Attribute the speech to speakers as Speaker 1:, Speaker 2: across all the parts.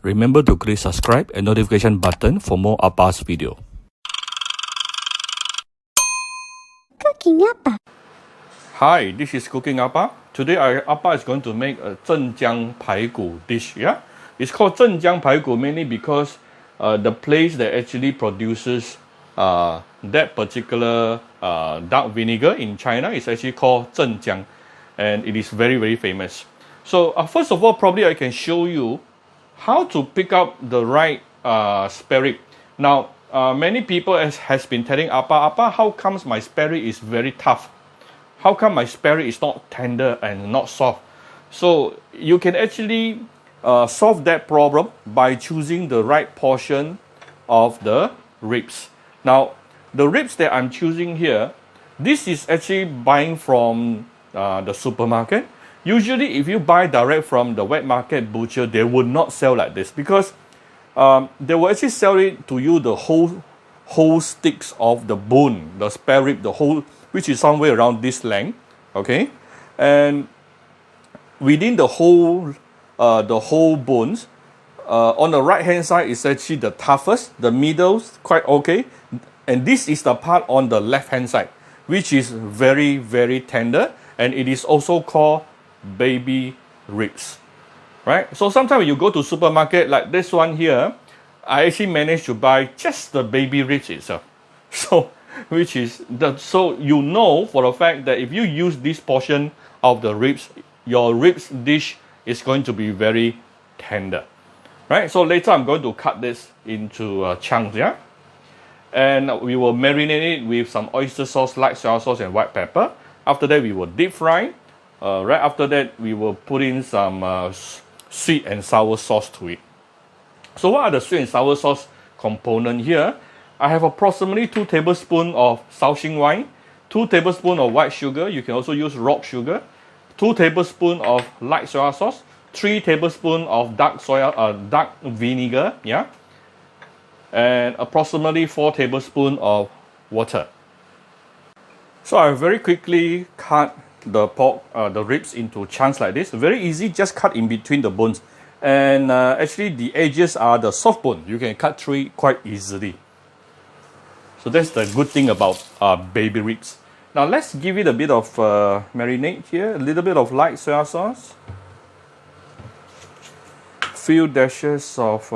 Speaker 1: Remember to click subscribe and notification button for more Appa's video.
Speaker 2: Cooking Appa.
Speaker 1: Hi, this is Cooking Appa. Today Appa is going to make a Zhenjiang Paiku dish. Yeah, it's called Zhenjiang Paiku mainly because the place that actually produces that particular dark vinegar in China is actually called Zhenjiang, and it is very, very famous. So first of all, probably I can show you how to pick up the right spare rib. Now, many people has been telling Appa, how comes my spare rib is very tough? How come my spare rib is not tender and not soft? So you can actually solve that problem by choosing the right portion of the ribs. Now, the ribs that I'm choosing here, this is actually buying from the supermarket. Usually, if you buy direct from the wet market butcher, they would not sell like this because they will actually sell it to you the whole sticks of the bone, the spare rib, the whole, which is somewhere around this length, okay, and within the whole bones, on the right hand side is actually the toughest, the middle's quite okay, and this is the part on the left hand side, which is very, very tender, and it is also called baby ribs, right? So sometimes when you go to supermarket like this one here, I actually managed to buy just the baby ribs itself. So which is so you know for a fact that if you use this portion of the ribs, your ribs dish is going to be very tender, right? So later I'm going to cut this into chunks, yeah, and we will marinate it with some oyster sauce, light soy sauce, and white pepper. After that, we will deep fry. Right after that, we will put in some sweet and sour sauce to it. So what are the sweet and sour sauce component here? I have approximately 2 tablespoons of Shaoxing wine, 2 tablespoons of white sugar. You can also use rock sugar. 2 tablespoons of light soy sauce, 3 tablespoons of dark vinegar, yeah, and approximately 4 tablespoons of water. So I very quickly cut the pork, the ribs into chunks like this. Very easy, just cut in between the bones. And actually the edges are the soft bone. You can cut through it quite easily. So that's the good thing about baby ribs. Now let's give it a bit of marinade here. A little bit of light soy sauce. Few dashes of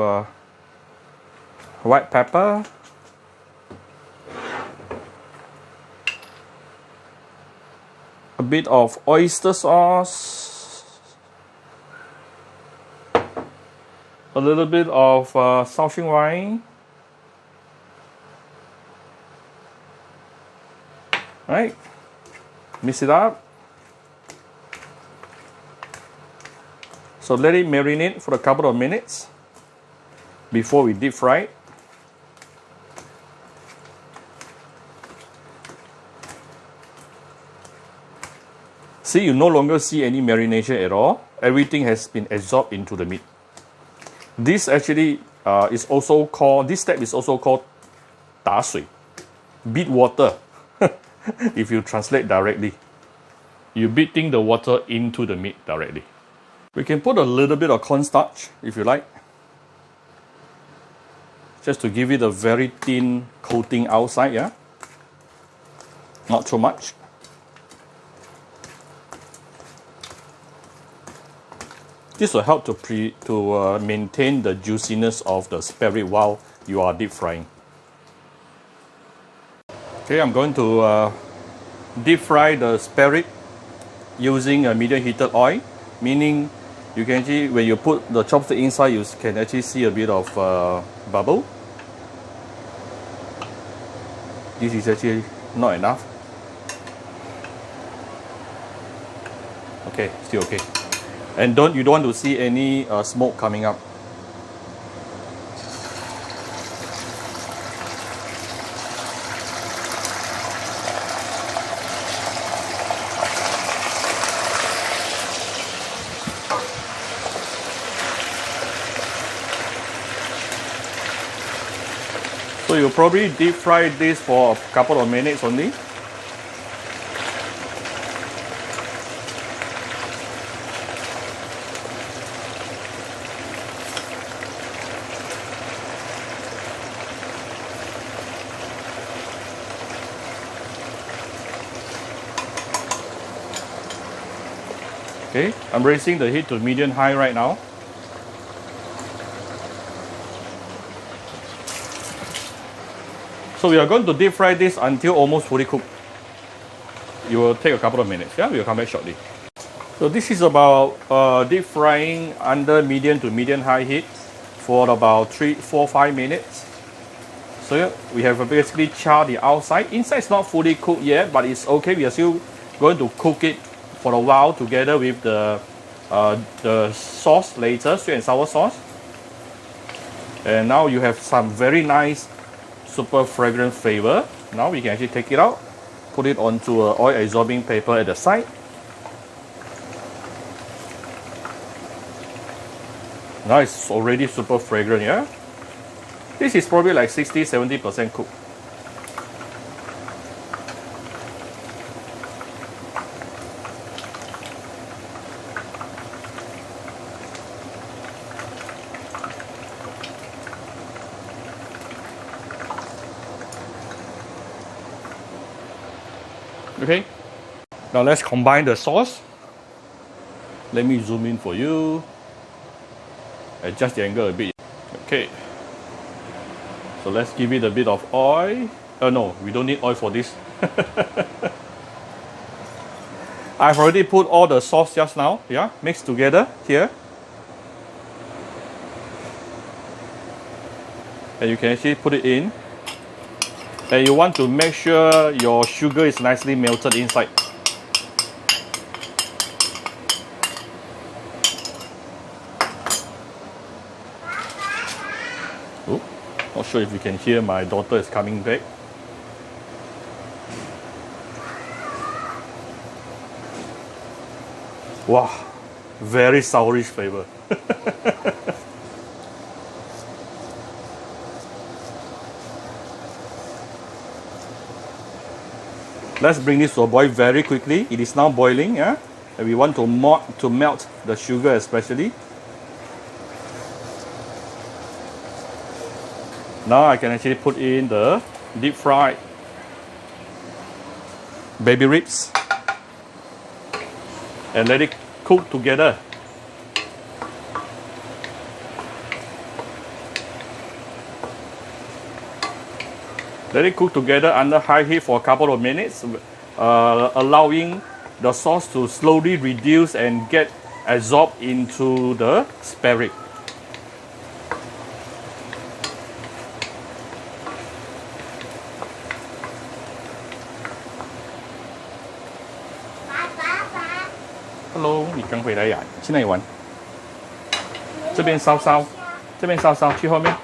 Speaker 1: white pepper. A bit of oyster sauce, a little bit of Shaoxing wine, right? Mix it up. So let it marinate for a couple of minutes before we deep fry it. See, you no longer see any marination at all. Everything has been absorbed into the meat. This actually is also called, this step is also called 打水, beat water. If you translate directly, you're beating the water into the meat directly. We can put a little bit of cornstarch if you like, just to give it a very thin coating outside, yeah? Not too much. This will help to maintain the juiciness of the spare rib while you are deep frying. Okay, I'm going to deep fry the spare rib using a medium heated oil, meaning you can actually, when you put the chopstick inside, you can actually see a bit of bubble. This is actually not enough. Okay, still okay. And you don't want to see any smoke coming up. So you'll probably deep fry this for a couple of minutes only. Okay, I'm raising the heat to medium high right now. So we are going to deep fry this until almost fully cooked. It will take a couple of minutes. Yeah, we'll come back shortly. So this is about deep frying under medium to medium high heat for about 3, 4, 5 minutes. So yeah, we have basically charred the outside. Inside is not fully cooked yet, but it's okay. We are still going to cook it for a while together with the sauce later, sweet and sour sauce. And now you have some very nice, super fragrant flavor. Now we can actually take it out, put it onto an oil absorbing paper at the side. Now it's already super fragrant, yeah? This is probably like 60-70% cooked. Okay, now let's combine the sauce. Let me zoom in for you. Adjust the angle a bit. Okay, so let's give it a bit of oil. No, we don't need oil for this. I've already put all the sauce just now, yeah, mixed together here. And you can actually put it in. And you want to make sure your sugar is nicely melted inside. Oh, not sure if you can hear my daughter is coming back. Wow, very sourish flavor. Let's bring this to a boil very quickly. It is now boiling, yeah? And we want to melt the sugar especially. Now I can actually put in the deep fried baby ribs and let it cook together. Let it cook together under high heat for a couple of minutes, allowing the sauce to slowly reduce and get absorbed into the spare rib. Hello， 你刚回来呀？去哪里玩？这边烧烧，这边烧烧，去后面。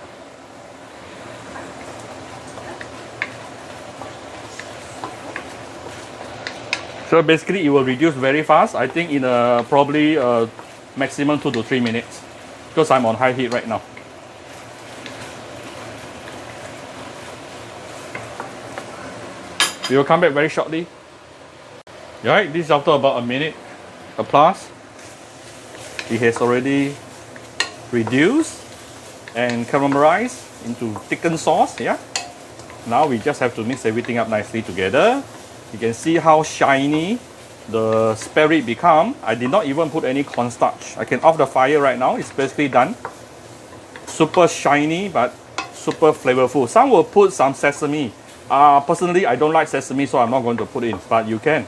Speaker 1: So basically it will reduce very fast. I think in probably maximum 2 to 3 minutes because I'm on high heat right now. We will come back very shortly. Alright, this is after about a minute plus. It has already reduced and caramelized into thickened sauce. Yeah. Now we just have to mix everything up nicely together. You can see how shiny the spare rib become. I did not even put any cornstarch. I can off the fire right now. It's basically done. Super shiny but super flavorful. Some will put some sesame. Personally, I don't like sesame, so I'm not going to put in. But you can.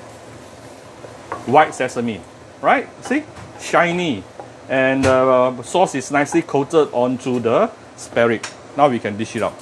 Speaker 1: White sesame, right? See, shiny, and sauce is nicely coated onto the spare rib. Now we can dish it out.